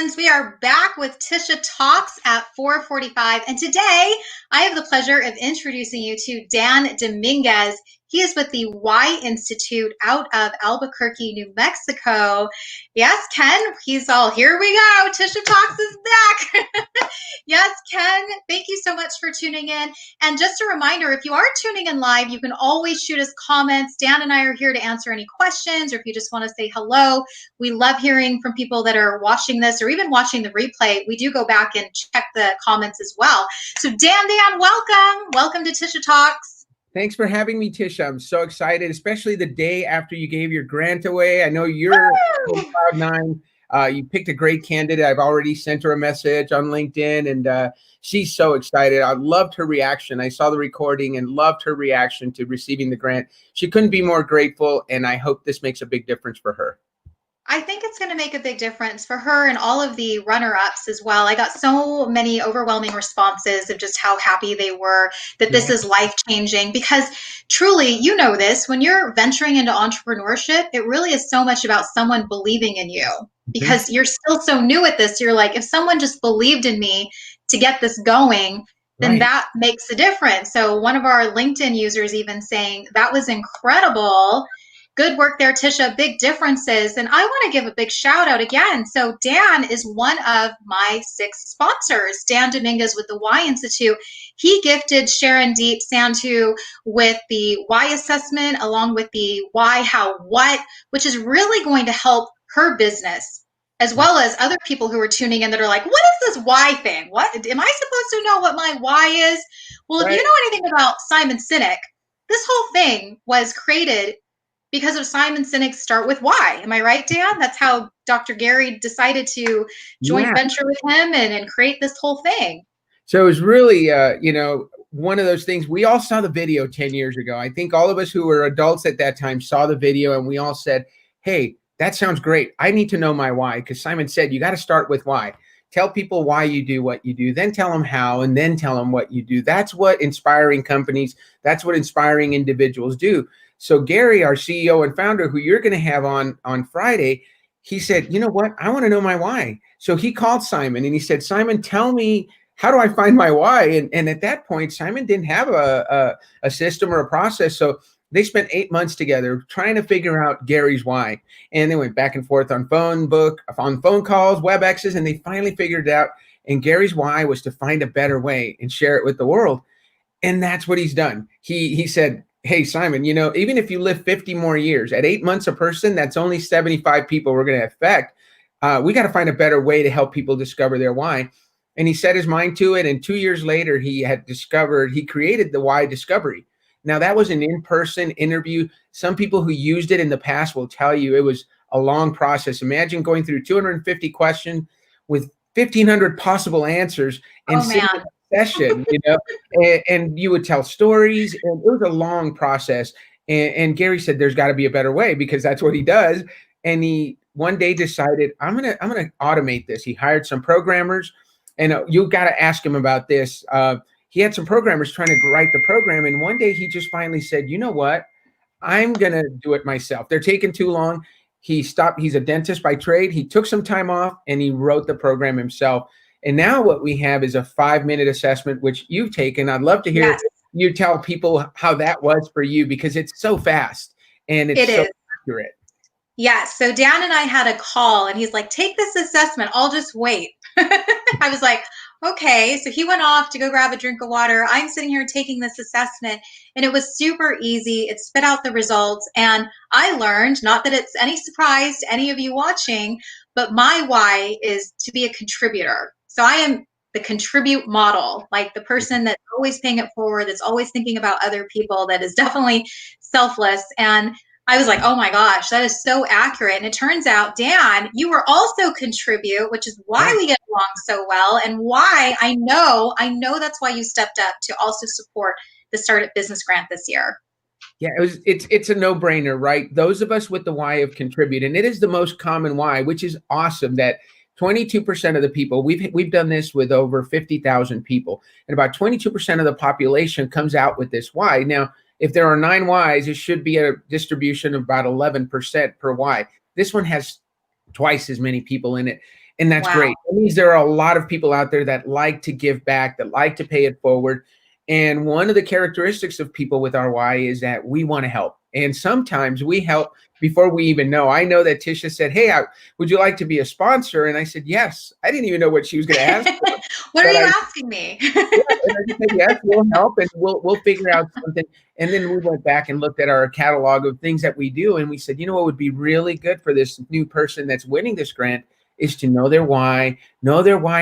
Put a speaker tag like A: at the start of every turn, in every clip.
A: friends. We are back with Tisha Talks at 4:45, and today I have the pleasure of introducing you to Dan Dominguez. He is with the Y Institute out of Albuquerque, New Mexico. Yes, Ken, he's all, here we go. Tisha Talks is back. Yes, Ken, thank you so much for tuning in. And just a reminder, if you are tuning in live, you can always shoot us comments. Dan and I are here to answer any questions, or if you just want to say hello. We love hearing from people that are watching this or even watching the replay. We do go back and check the comments as well. So Dan, welcome. Welcome to Tisha Talks.
B: Thanks for having me, Tisha. I'm so excited, especially the day after you gave your grant away. I know you're on cloud nine. You picked a great candidate. I've already sent her a message on LinkedIn, and she's so excited. I loved her reaction. I saw the recording and loved her reaction to receiving the grant. She couldn't be more grateful, and I hope this makes a big difference for her.
A: I think it's going to make a big difference for her and all of the runner-ups as well. I got so many overwhelming responses of just how happy they were that this is life-changing, because truly, you know this, when you're venturing into entrepreneurship, it really is so much about someone believing in you, because you're still so new at this. You're like, if someone just believed in me to get this going, then that makes a difference. So one of our LinkedIn users even saying, that was incredible. Good work there, Tisha. Big differences. And I want to give a big shout out again. So Dan is one of my 6 sponsors. Dan Dominguez with the Y Institute. He gifted Sharon Deep Santu with the Y assessment, along with the Why, How, What, which is really going to help her business, as well as other people who are tuning in that are like, what is this Y thing? What am I supposed to know what my why is? Well, if you know anything about Simon Sinek, this whole thing was created because of Simon Sinek's Start With Why. Am I right, Dan? That's how Dr. Gary decided to joint venture with him and create this whole thing.
B: So it was really, one of those things. We all saw the video 10 years ago. I think all of us who were adults at that time saw the video, and we all said, hey, that sounds great. I need to know my why, because Simon said, you got to start with why. Tell people why you do what you do, then tell them how, and then tell them what you do. That's what inspiring companies, that's what inspiring individuals do. So Gary, our CEO and founder, who you're going to have on Friday, he said, you know what? I want to know my why. So he called Simon and he said, Simon, tell me, how do I find my why? And at that point, Simon didn't have a system or a process. So they spent 8 months together trying to figure out Gary's why. And they went back and forth on phone calls, WebExes, and they finally figured it out. And Gary's why was to find a better way and share it with the world. And that's what he's done. He said, hey, Simon, even if you live 50 more years, at 8 months a person, that's only 75 people we're going to affect. We got to find a better way to help people discover their why. And he set his mind to it. And 2 years later, he created the Why Discovery. Now, that was an in-person interview. Some people who used it in the past will tell you it was a long process. Imagine going through 250 questions with 1,500 possible answers and session, and you would tell stories, and it was a long process. And Gary said, there's got to be a better way, because that's what he does. And he one day decided, I'm gonna automate this. He hired some programmers, and you got to ask him about this. He had some programmers trying to write the program, and one day he just finally said, you know what? I'm gonna do it myself. They're taking too long. He stopped. He's a dentist by trade. He took some time off and he wrote the program himself. And now what we have is a 5-minute assessment, which you've taken. I'd love to hear you tell people how that was for you, because it's so fast and it's so accurate.
A: Yes. So Dan and I had a call, and he's like, take this assessment. I'll just wait. I was like, okay. So he went off to go grab a drink of water. I'm sitting here taking this assessment, and it was super easy. It spit out the results. And I learned, not that it's any surprise to any of you watching, but my why is to be a contributor. So I am the contribute model, like the person that's always paying it forward, that's always thinking about other people, that is definitely selfless. And I was like, oh my gosh, that is so accurate. And it turns out, Dan, you were also contribute, which is why we get along so well, and why I know that's why you stepped up to also support the Startup Business Grant this year.
B: Yeah, it's a no-brainer, right? Those of us with the why of contribute, and it is the most common why, which is awesome, that 22% of the people, we've done this with over 50,000 people, and about 22% of the population comes out with this why. Now, if there are 9 whys, it should be a distribution of about 11% per why. This one has twice as many people in it. And that's
A: Wow.
B: great. That means there are a lot of people out there that like to give back, that like to pay it forward. And one of the characteristics of people with our why is that we want to help. And sometimes we help before we even know. I know that Tisha said, "Hey, would you like to be a sponsor?" And I said, "Yes." I didn't even know what she was going to ask for,
A: What are
B: but
A: you
B: I
A: asking me?
B: yeah, and I just said, "Yes, we'll help, and we'll figure out something." And then we went back and looked at our catalog of things that we do, and we said, "You know what would be really good for this new person that's winning this grant is to know their why,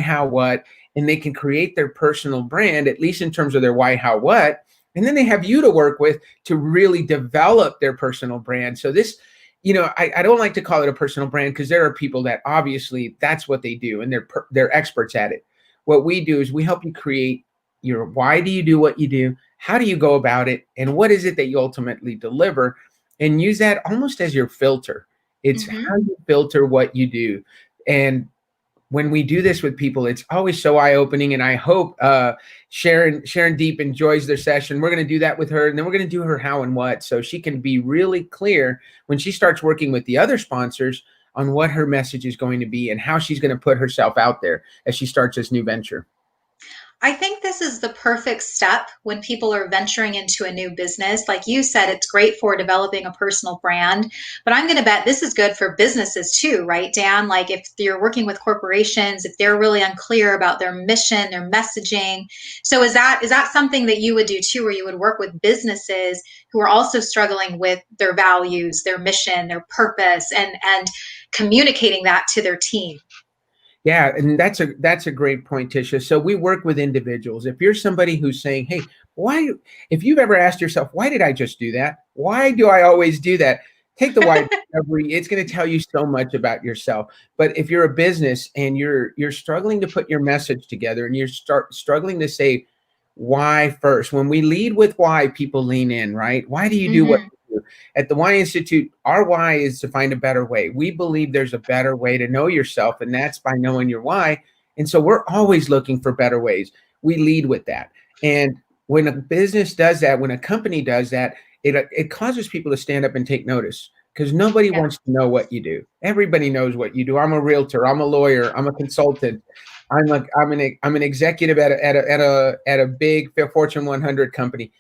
B: how, what, and they can create their personal brand, at least in terms of their why, how, what, and then they have you to work with to really develop their personal brand." So this, I don't like to call it a personal brand because there are people that obviously that's what they do, and they're experts at it. What we do is we help you create your why do you do what you do? How do you go about it? And what is it that you ultimately deliver? And use that almost as your filter. It's
A: Hmm.
B: how you filter what you do. And when we do this with people, it's always so eye-opening. And I hope Sharon Deep enjoys their session. We're going to do that with her, and then we're going to do her how and what, so she can be really clear when she starts working with the other sponsors on what her message is going to be and how she's going to put herself out there as she starts this new venture.
A: I think this is the perfect step when people are venturing into a new business. Like you said, it's great for developing a personal brand, but I'm going to bet this is good for businesses too, right, Dan? Like if you're working with corporations, if they're really unclear about their mission, their messaging. So is that something that you would do too, where you would work with businesses who are also struggling with their values, their mission, their purpose, and communicating that to their team?
B: Yeah, and that's a great point, Tisha. So we work with individuals. If you're somebody who's saying, "Hey, why?" If you've ever asked yourself, "Why did I just do that? Why do I always do that?" Take the why discovery. It's going to tell you so much about yourself. But if you're a business and you're struggling to put your message together and you're struggling to say why first, when we lead with why, people lean in, right? Why do you do what
A: Hmm.
B: you do? At the Why Institute, our why is to find a better way. We believe there's a better way to know yourself, and that's by knowing your why. And so we're always looking for better ways. We lead with that. And when a business does that, when a company does that, it causes people to stand up and take notice because nobody
A: Yeah,
B: wants to know what you do. Everybody knows what you do. I'm a realtor. I'm a lawyer. I'm a consultant. I'm an executive at a big Fortune 100 company.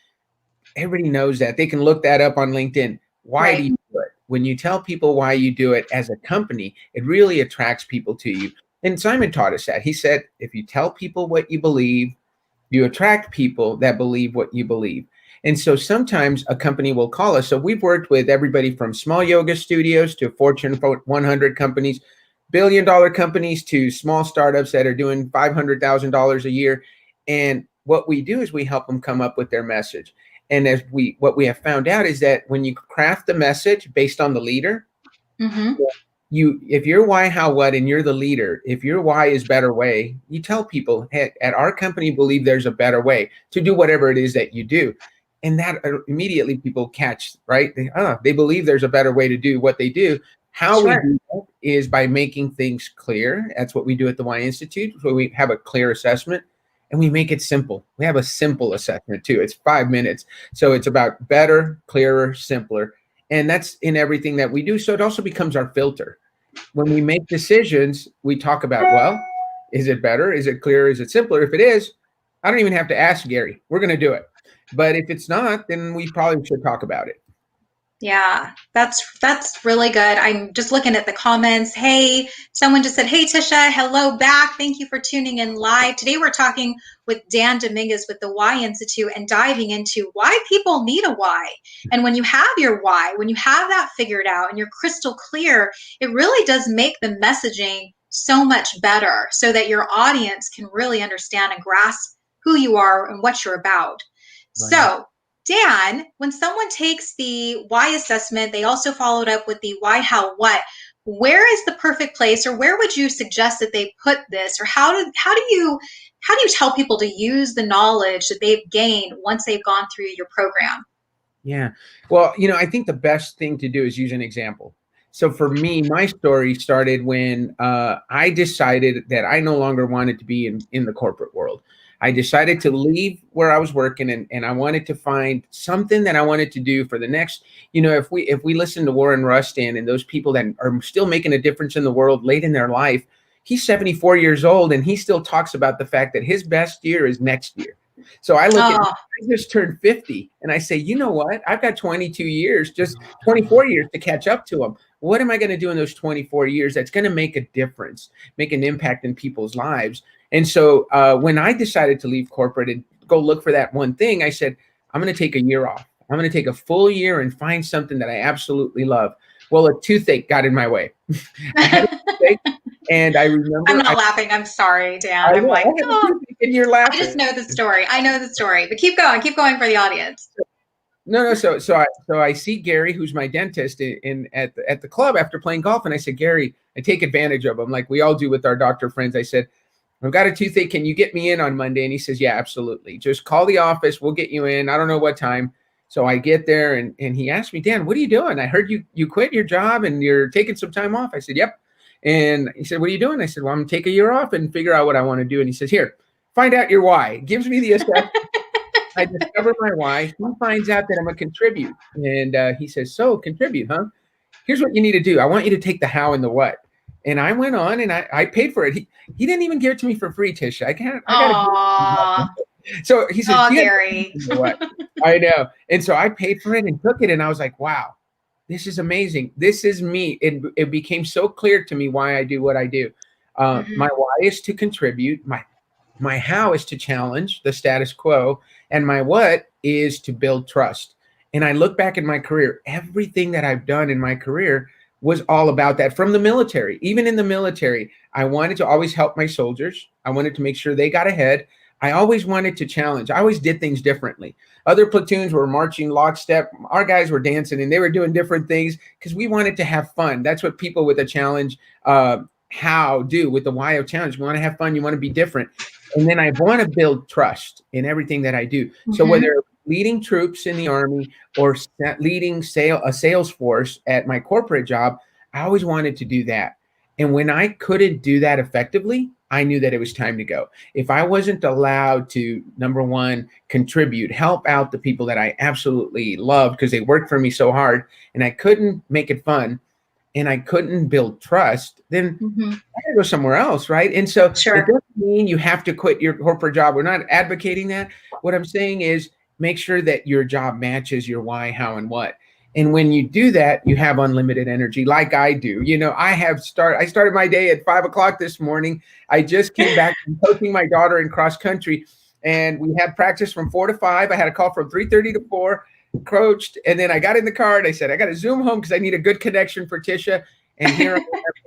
B: Everybody knows that. They can look that up on LinkedIn. Why do
A: right.
B: you do it? When you tell people why you do it as a company, it really attracts people to you. And Simon taught us that. He said, if you tell people what you believe, you attract people that believe what you believe. And so sometimes a company will call us. So we've worked with everybody from small yoga studios to Fortune 100 companies, billion-dollar companies to small startups that are doing $500,000 a year. And what we do is we help them come up with their message. And what we have found out is that when you craft the message based on the leader,
A: Hmm.
B: if your why, how, what, and you're the leader, if your why is better way, you tell people, hey, at our company, believe there's a better way to do whatever it is that you do. And that immediately people catch, right? They believe there's a better way to do what they do. How we
A: Sure.
B: do that is by making things clear. That's what we do at the Y Institute. So we have a clear assessment and we make it simple. We have a simple assessment too. It's 5 minutes. So it's about better, clearer, simpler. And that's in everything that we do. So it also becomes our filter when we make decisions, we talk about, well, is it better? Is it clearer? Is it simpler? If it is, I don't even have to ask Gary. We're going to do it. But if it's not, then we probably should talk about it.
A: Yeah, that's really good. I'm just looking at the comments. Hey, someone just said, "Hey Tisha, hello back. Thank you for tuning in live. Today we're talking with Dan Dominguez with the Why Institute and diving into why people need a why. And when you have your why, when you have that figured out and you're crystal clear, it really does make the messaging so much better so that your audience can really understand and grasp who you are and what you're about.
B: Right.
A: So, Dan, when someone takes the why assessment, they also followed up with the why, how, what. Where is the perfect place, or where would you suggest that they put this, or how do you tell people to use the knowledge that they've gained once they've gone through your program?
B: Yeah. Well, I think the best thing to do is use an example. So for me, my story started when I decided that I no longer wanted to be in the corporate world. I decided to leave where I was working and I wanted to find something that I wanted to do for the next, if we listen to Warren Rustin and those people that are still making a difference in the world late in their life, He's 74 years old and he still talks about the fact that his best year is next year. So I look at,
A: Oh,
B: I just turned 50 and I say, you know what? I've got 22 years, just 24 years to catch up to him. What am I going to do in those 24 years that's going to make a difference, make an impact in people's lives? And so when I decided to leave corporate and go look for that one thing, I said, I'm going to take a year off. I'm going to take a full year and find something that I absolutely love. Well, a toothache got in my way. I had a toothache, and I
A: I'm
B: remember
A: not laughing. I'm sorry, Dan.
B: I
A: I'm
B: know
A: like,
B: I have a
A: oh,
B: toothache, and you're
A: I just
B: laughing.
A: know the story. I know the story, but keep going for the audience.
B: No. So I see Gary, who's my dentist, in at the club after playing golf, and I said, Gary, I take advantage of him like we all do with our doctor friends. I said, I've got a toothache. Can you get me in on Monday? And he says, yeah, absolutely. Just call the office. We'll get you in. I don't know what time. So I get there and he asked me, Dan, what are you doing? I heard you quit your job and you're taking some time off. I said, yep. And he said, what are you doing? I said, well, I'm going to take a year off and figure out what I want to do. And he says, here, find out your why. Gives me the assessment. I discover my why. He finds out that I'm a contribute. And he says, so contribute, huh? Here's what you need to do. I want you to take the how and the what. And I went on and I paid for it. He didn't even give it to me for free, Tisha. I got
A: Aw.
B: to. So he says,
A: Oh,
B: you
A: Gary.
B: what? I know. And so I paid for it and took it. And I was like, wow, this is amazing. This is me. It became so clear to me why I do what I do. My why is to contribute. My how is to challenge the status quo. And my what is to build trust. And I look back in my career, everything that I've done in my career was all about that. From the military, even in the military, I wanted to always help my soldiers. I wanted to make sure they got ahead. I always wanted to challenge. I always did things differently. Other platoons were marching lockstep. Our guys were dancing and they were doing different things because we wanted to have fun. That's what people with a challenge how do with the why of challenge. You want to have fun. You want to be different. And then I want to build trust in everything that I do. So whether leading troops in the Army or leading a sales force at my corporate job, I always wanted to do that. And when I couldn't do that effectively, I knew that it was time to go. If I wasn't allowed to, number one, contribute, help out the people that I absolutely loved because they worked for me so hard, and I couldn't make it fun, and I couldn't build trust, then I gotta go somewhere else, right? And so it doesn't mean you have to quit your corporate job. We're not advocating that. What I'm saying is make sure that your job matches your why, how, and what. And when you do that, you have unlimited energy like I do. You know, I started my day at 5:00 this morning. I just came back from coaching my daughter in cross country, and we had practice from 4 to 5. I had a call from 3:30 to 4, coached, and then I got in the car and I said, I got to Zoom home because I need a good connection for Tisha. And here I am,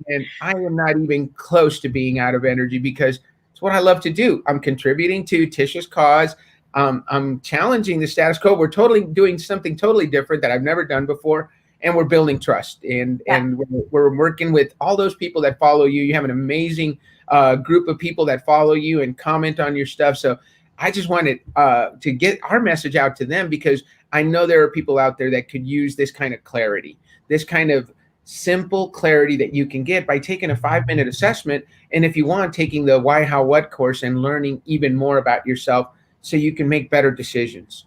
B: and I am not even close to being out of energy because it's what I love to do. I'm contributing to Tisha's cause. I'm challenging the status quo. We're totally doing something totally different that I've never done before, and we're building trust. And we're working with all those people that follow you. You have an amazing group of people that follow you and comment on your stuff. So I just wanted to get our message out to them because I know there are people out there that could use this kind of clarity, this kind of simple clarity that you can get by taking a 5-minute assessment. And if you want, taking the why, how, what course and learning even more about yourself so you can make better decisions.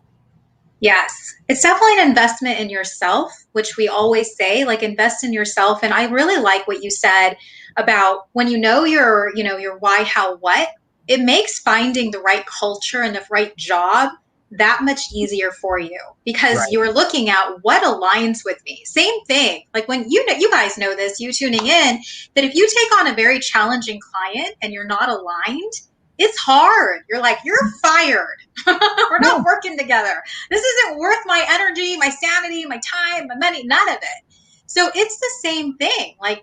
A: Yes, it's definitely an investment in yourself, which we always say, like invest in yourself. And I really like what you said about when you know your why, how, what, it makes finding the right culture and the right job that much easier for you because you're looking at what aligns with me. Same thing. Like when you guys know this, you tuning in, that if you take on a very challenging client and you're not aligned, it's hard. You're like, you're fired. We're not working together. This isn't worth my energy, my sanity, my time, my money, none of it. So it's the same thing. Like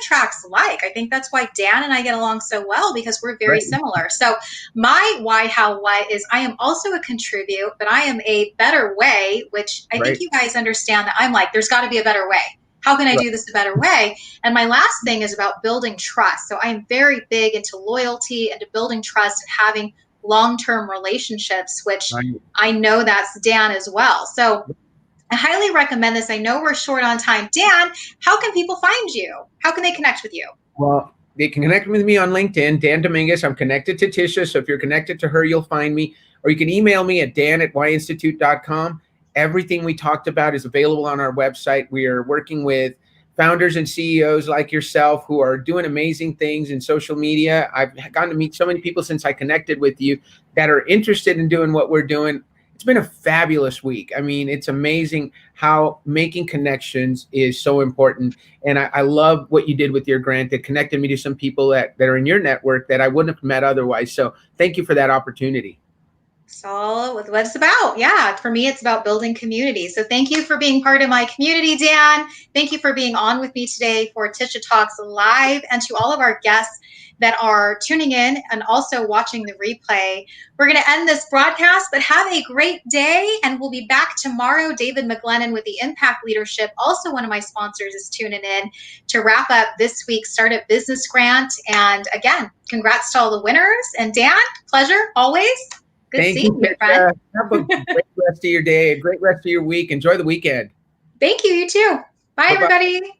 A: attracts like. I think that's why Dan and I get along so well because we're very similar. So my why, how, what is I am also a contribute, but I am a better way, which I think you guys understand that I'm like, there's got to be a better way. How can I do this a better way? And my last thing is about building trust. So I'm very big into loyalty and to building trust and having long-term relationships, which I know that's Dan as well. So I highly recommend this. I know we're short on time. Dan, how can people find you? How can they connect with you?
B: Well, they can connect with me on LinkedIn, Dan Dominguez. I'm connected to Tisha. So if you're connected to her, you'll find me. Or you can email me at dan@whyinstitute.com. Everything we talked about is available on our website. We are working with founders and CEOs like yourself who are doing amazing things in social media. I've gotten to meet so many people since I connected with you that are interested in doing what we're doing. It's been a fabulous week. I mean, it's amazing how making connections is so important. And I love what you did with your grant that connected me to some people that are in your network that I wouldn't have met otherwise. So thank you for that opportunity.
A: It's all what it's about. Yeah, for me, it's about building community. So thank you for being part of my community, Dan. Thank you for being on with me today for Tisha Talks Live, and to all of our guests that are tuning in and also watching the replay. We're going to end this broadcast, but have a great day, and we'll be back tomorrow. David McGlennon with the Impact Leadership, also one of my sponsors, is tuning in to wrap up this week's Startup Business Grant. And again, congrats to all the winners. And Dan, pleasure always. Good
B: Thank you,
A: seeing you, friend.
B: Have a great rest of your day, a great rest of your week. Enjoy the weekend.
A: Thank you. You too. Bye,
B: Bye-bye.
A: everybody.